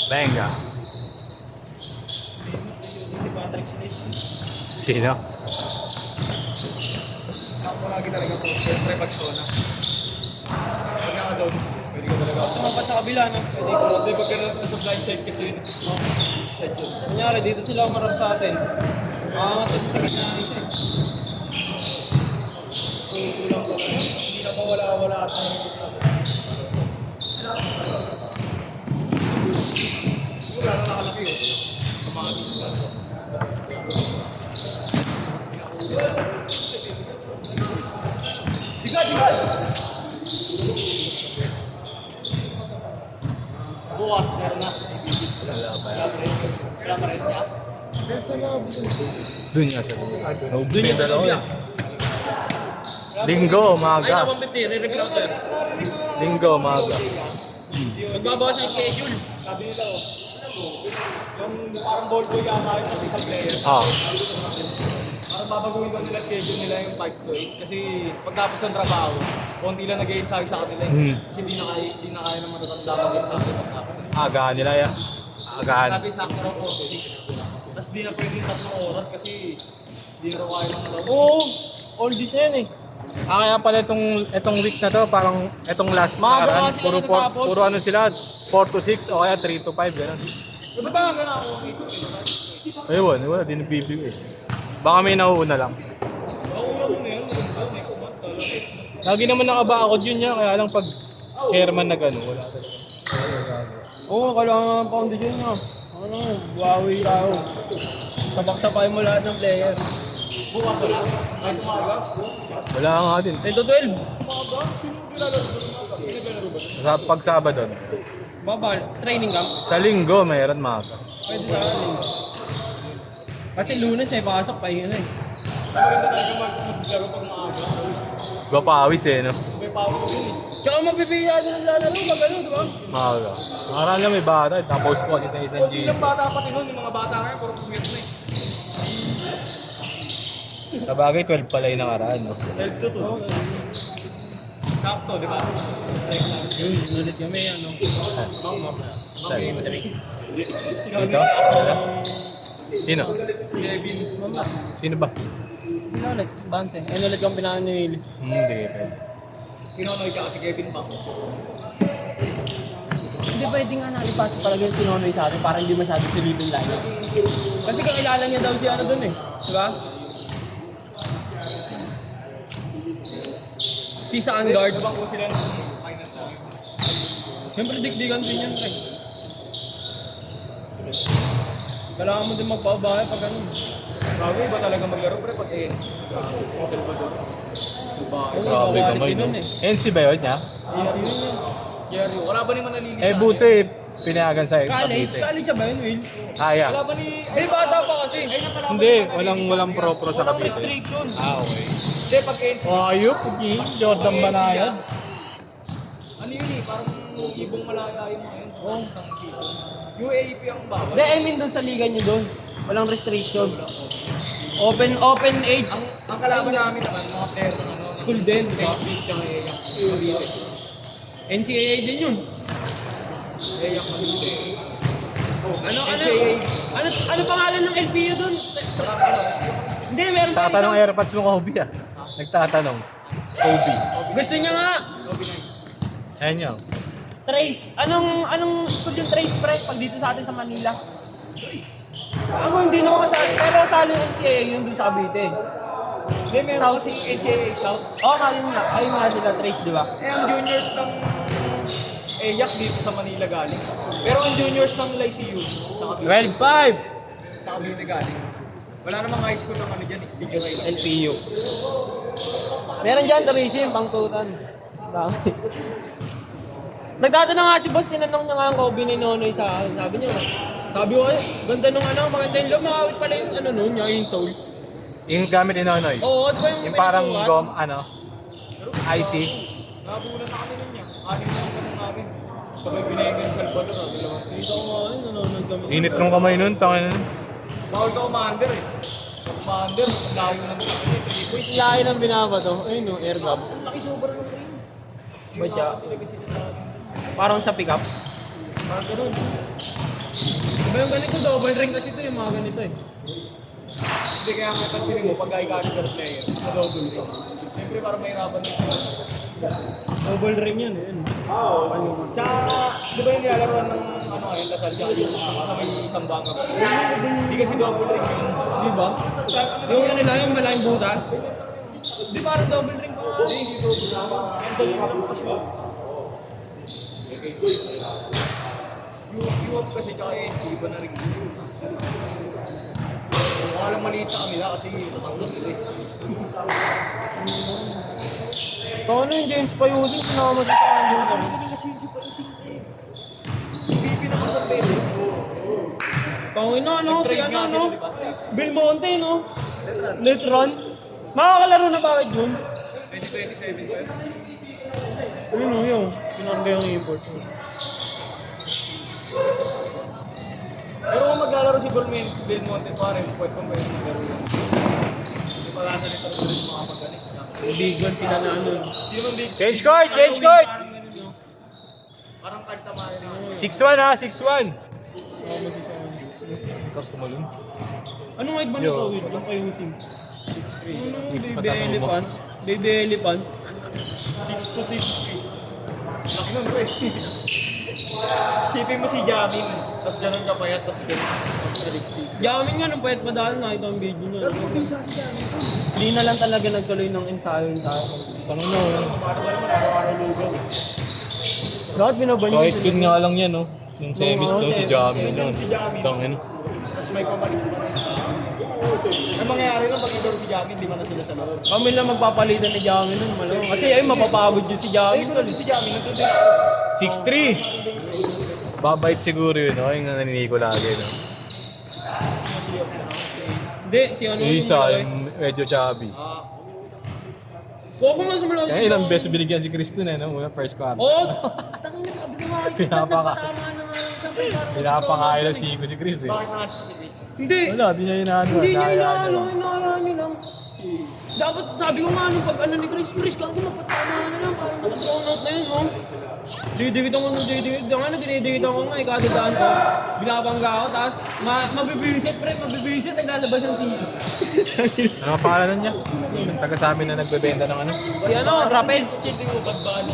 Venga. Sino? Ako lagi talaga po. Siyempre pag zona. Pag naka-zone, pwede ka talaga. Tumapat sa kabila, no? Pwede ko. Kasi pag nasa blind side kasi yun. Side yun. Kunyari, dito sila umarap sa atin. Makakangat sa gitna na isa. Kulang ko lang. Hindi na mawala-wala at wala na nakalaki yun. Kamagis ka. Diga! Bukas, meron na. Wala pa rin niya. Dun niya siya. Dun niya dalawa. Linggo, Ay, umaga. napampiti, re-recruiter. Linggo, umaga. Magbabawas ng schedule. Sabi nila, yung parang ball boy yata yung kasi sa player. Ah. Parang babaguhin ko nila schedule nila yung 5 to 8. Kasi pagtapos ng trabaho, konti lang nag-i-ensayo sa kanila. Kasi di na kaya ng matatanda mag-ensayo pagtapos. Agahan nila yan. Agahan. Sabi sa akin raw po, 6. Tapos di na pwede 3 oras kasi di raw kaya ng matatanda. Oo. All this na yan eh. Kaya pala itong week na to, parang itong last Maaga nakaraan, kasi puro, ano natapos. puro ano sila, 4 to 6 o kaya 3 to 5, gano'n. Ba't ba nga ako? Ayun, wala, di nabibigay. Baka may nauuna lang. Mauna mo na yun. Next month talaga. Lagi naman nakabakod yun niya, kaya lang pag chairman na gano'n, wala talaga. Oo, kailangan ng foundation niya. Ano, buhawi tao. Sabak-sabay mo lahat ng player. Bukas wala? Kahit umaga? Wala nga din. 10 to 12? Umaga? Sino nilalaro ba? Nilalaro ba? Pag Sabado, Baba, training camp? sa Linggo, mayroon maga. Pwede sa akin. Kasi Lunes may pasok pa yun eh. Maganda talaga maglaro pag maaga. Gapawis eh, no? May pawis yun eh. Tsaka mapipiya din ang lalaro, magano, di ba? Maga. Marami lang may bata, tapos ko kasi sa isang Hindi G. lang bata pati nun, yung mga bata ngayon, puro pumit na eh. Sa bagay, 12 pala yung nakaraan, no? 12 to 2. Sakto, di ba? Yun, ulit kami, ano. Saan? Ikaw Dito? Sino? Kevin. Mama. Sino ba? Sino ulit? Bante. Ayun ulit yung pinaan ni Ili. Hindi, pwede. Sino ulit ka? Si Kevin pa. Hindi pwede nga nalipasok talaga yung sinunoy sa atin para hindi masyado silipin lang. Kasi kakilala niya daw si ano dun eh. Di ba? Si Sandard. Diba kung sila ng finance na? Siyempre dikdikan din yan, pre. Kailangan mo din magpaubahay pag ano. Bago iba talaga maglaro, pre, pag ANC. Muscle ba doon? Grabe kamay, no? NC ba yun niya? Sino yun? Jerry. Wala ba naman nalilisa? Eh, buti, pinayagan sa'yo. College? College siya ba yun, Will? Kaya. Wala ba ni... May bata pa kasi. Hindi, walang pro-pro sa Walang Cavite. restriction. Ah, okay. Hindi, pag ANC. Ayop, okay. Jordan Banayad. Ano yun eh, parang ibong malaya yun ngayon. Oo. Isang season. UAP ang bawal. Hindi, I mean doon sa liga nyo doon. Walang restriction. Open age. Ang kalaban namin naman, mga player ng ano, School din, di ba? Beach tsaka Eyak. NCAA din yun. Eyak Cavite. Ano pangalan ng LPU doon? Hindi, meron pa Tatanong isang... airpods mo, Kobe ah. Nagtatanong. Kobe. Gusto niya nga. Ayan yun. Trace. Anong school yung Trace, pre? Pag dito sa atin sa Manila. Ako hindi naman kasali. Pero kasali yung NCAA yun doon sa Cavite. Hindi, meron South. kasi NCAA South. Oo, ayun nga sila Trace, di ba? Eh, ang juniors ng Eyak dito sa Manila galing. Pero ang juniors ng Lyceum sa Cavite. 12-5! Sa Cavite galing. Wala namang high school ng ano dyan, senior high. LPU. Meron dyan, Trace yung pangtutan. Dami. Nagtatanong nga si boss, tinanong niya nga ang Kobe ni Nonoy sa akin. Sabi ko, ganda nung ano, maganda yung lumawit pala yung ano nun, yung soul. Yung gamit ni Nonoy. Oo, di ba yung Yung parang pinasukat? gom, ano, IC. Nabulan na kami nun niya. Anin na ang tanong namin. Sabay binigyan yung Salvador, dalawa. Dito ko nga yun, nanonood kami. Init nung kamay nun, tangin na. Bawal ka commander eh. Commander, layo ng 3 points. Layo ng binabato. Ayun no, air gap. Laki sobra ng ring. Ba't siya? Tinabisita sa akin. Parang sa pick up. Parang ganun. Diba yung ganito, double ring kasi ito yung mga ganito eh. Hindi kaya may pansinin mo pag i-category player sa double ring. Siyempre parang mahirapan din sila. Double ring yan eh. Sa, di ba yung nilalaroan ng ano ngayon, Lasal, tsaka yung sa may isang banga ba? Hindi kasi double ring yun. Di ba? Yung ano lang, yung malaking butas. Di parang double ring pa nga. Hindi double ring. Ang dali ka po kasi. Yung kasi tsaka ANC, iba na rin. Alam maliit sa kanila kasi tatanggap nila eh. Paano yung James Payusing, sinama siya sa akin dito. Hindi kasi si Paising eh. Hindi pinakasabay. Pangin na, no? Si Nag-trade ano, nga no? sila, di ba? Belmonte, no? Letron. Makakalaro na bakit yun? 2027 pa yun. Ayun no, yung pinanda yung import. Pero kung maglalaro si Belmonte pa rin, pwede pa may maglaro yun. Hindi pa lang nalito rin yung mga magaling. Bigon sila na ano. Hindi naman big. Cage court! Cage court! Parang tagtamahin rin. 6-1 ha, 6-1. Tama si Sam. Tapos tumalun. Anong height ba Yo. nito? Wait, yung Payusing. 6'3". Ano, Mix baby patatawa mo. elephant? Baby elephant? 6 to 6'3". Laki nun bro eh. Sipin mo si Jamin, tapos ganun ka payat, tapos ganun. Jamin nga, nung pwede madaan nakita ang video niya. Pero kung isa si Jamin, Hindi na lang talaga nagtuloy ng ensayo. Parang no. paano ba naman araw-araw lugaw eh. Lahat binabanyo Kahit yun nga lang yan, no? Yung semis to, si Jamie Yun lang. si Jamin. Tangin. Tapos may pamalit pa rin sa ang mangyayari lang pag ikaw si Jamin, di ba na sila sa loob? Kami lang magpapalitan ni Jamin nun, malamang. Kasi ay mapapagod yun si Ay, Jamin. kung si Jamin, nandun din ako. 6-3. Babait siguro yun, no? Yung naniniko lagi, no? Hindi, si ano Yung isa, yung medyo chubby. Huwag ko man sumulaw Kaya ilang beses binigyan si Chris dun, eh, no? Muna first quarter. Oo! Tangin na sabi ko mga Pinapakain lang si Chris, eh. Bakit nangas si Chris? Hindi! Wala, di niya inaano. Hindi niya hinahayaan inaano, lang. hinahayaan niya lang. Dapat sabi ko nga nung pag ano ni Chris, gago mapatama na lang, parang nakatawang out na yun, no? Didigitan ko nung didigitan ko, dinidigitan ko nga, ikadidaan ko. Binabangga ako, tapos mabibisit, pre, mabibisit, naglalabas yung si... Ano ang pangalan niya? Yung taga sa amin na nagbebenta ng ano? Si ano, Rapid. Cheating mo pag baan?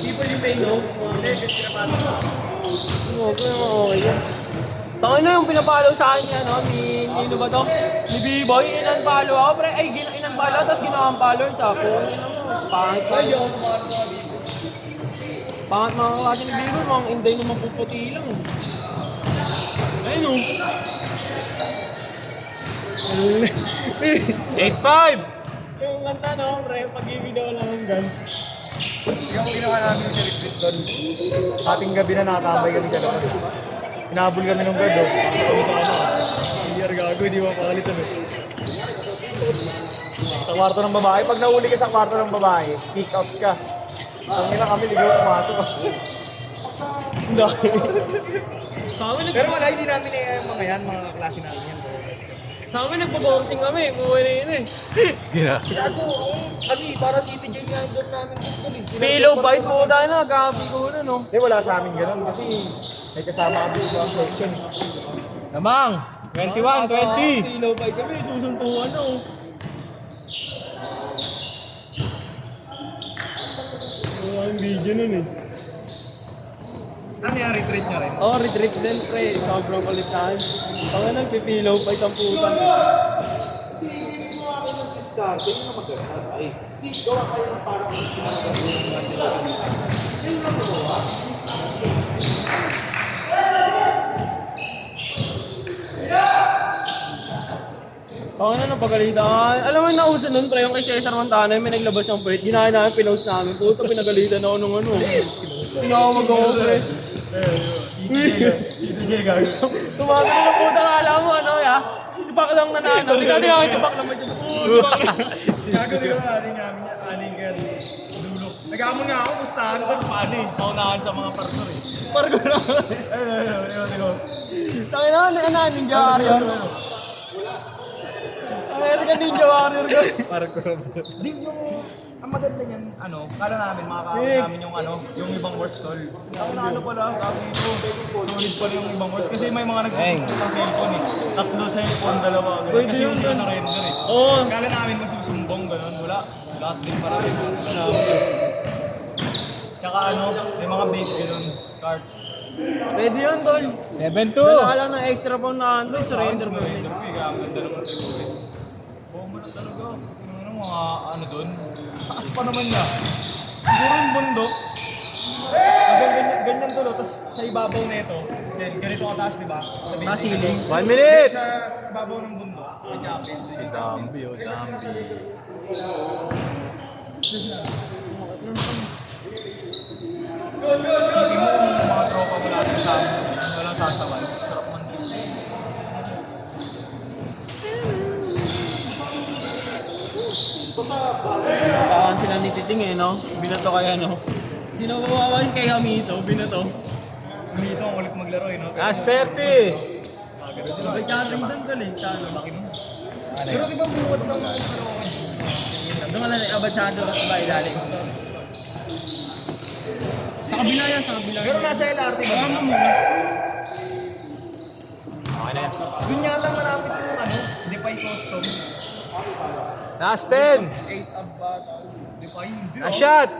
People you pay, no? Okay yan. Tangin na yung pinapalo sa akin yan, no? Ni ano ba to? Ni B-Boy, in-unfollow ako, pre. Ay, in-unfollow, tapos ginawa-unfollow sa ako. Pangit pa. Ay, ako sa mga ano mga dito. Pangit mga kasi ni B-Boy, mga inday na mapuputi lang. Ayun, no? 8-5! Yung kanta, no? Pre, pag-ibig daw lang ng gun. Ikaw mo ginawa namin yung retreat doon. Ating gabi na nakatambay kami sa labas. Hinabol kami ng gado. Kami sa ano. Year gago, hindi mo pakalitan eh. Sa kwarto ng babae, pag nahuli ka sa kwarto ng babae, kick out ka. Ang ina kami, ligaw pumasok. Sa amin, Pero wala, hindi namin mga yan, mga klase namin yan. sa amin nagpo-boxing kami, buhay na yun eh. Gina. Gago, kami, para City J nga doon namin gusto eh. Pillow fight po tayo na, gabi ko na, no? Hindi, wala sa amin ganun kasi may kasama kami sa section. Lamang! 21-20! Pillow fight kami, susuntuan na, oh. Wala yung video nun eh. Ano yung retreat nyo rin? Oh, retreat din, pre. Sobrang kulit tayo. Tanga nang pipilaw fight ang puta. Ako na napagalitan. Alam mo yung nauso nun, pre, yung kay Cesar Montana, may naglabas ng puwet. Ginaya namin, pinost namin. Puto, pinagalitan ako nung ano. Tinawag ako, pre. Tumagal na ng puta, kala mo, ano, ya? Tipak lang na nano. Hindi ka tinawag, tipak lang. Gago, di ko na aning namin yan. Aning yan. Dulo. Nag-aamon nga ako, pustahan doon. Paano eh? Paunahan sa mga partner eh. Pargo na. Ayun. Tayo na, Ninja Warrior. American Ninja Warrior ko. Di yung... Ang maganda niyan, kala namin, makakain namin yung ibang worst tol. Ano pala, gago ito. Solid pala yung ibang worst. Kasi may mga nag-post ng cellphone eh. 3 cellphone, 2. Pwede Kasi yun, yung sila surrender eh. Oo. Kala namin magsusumbong, gano'n. Wala. Lahat din para rin. Tsaka may mga base gano'n. Cards. Pwede yun, tol. 7-2. Dala ka lang ng extra phone na ano, surrender mo. Surrender ko eh. Kaya ang ganda naman ito eh. Oo mo na talaga. Mga doon. Taas pa naman niya. Siguro yung bundok. Ganyan tulo. Tapos sa ibabaw na ito. Ganito kataas, di ba? Nasiling. 1 minute! Sa ibabaw ng bundok. May jacket. Si Dambi, oh, Dambi. Hindi mo kung mga tropa mo natin sa amin. Walang sasabay. Sarap man din. Taan sila ni Titing eh, no? Binato kaya, no? Sino mawawan kay Hamito? Binato. Dito ang ulit maglaro eh, no? Last 30! May chatting doon, tol eh. Tsano. Pero di ba buwat ng Doon ka lang na abachado ba ilalim? Sa kabila yan, sa kabila. Pero nasa LRT ba? Tama mo. Okay na yan. Yun yata malapit yung Defy Custom. Last 10! 8 ab ba? Defy hindi. Last shot!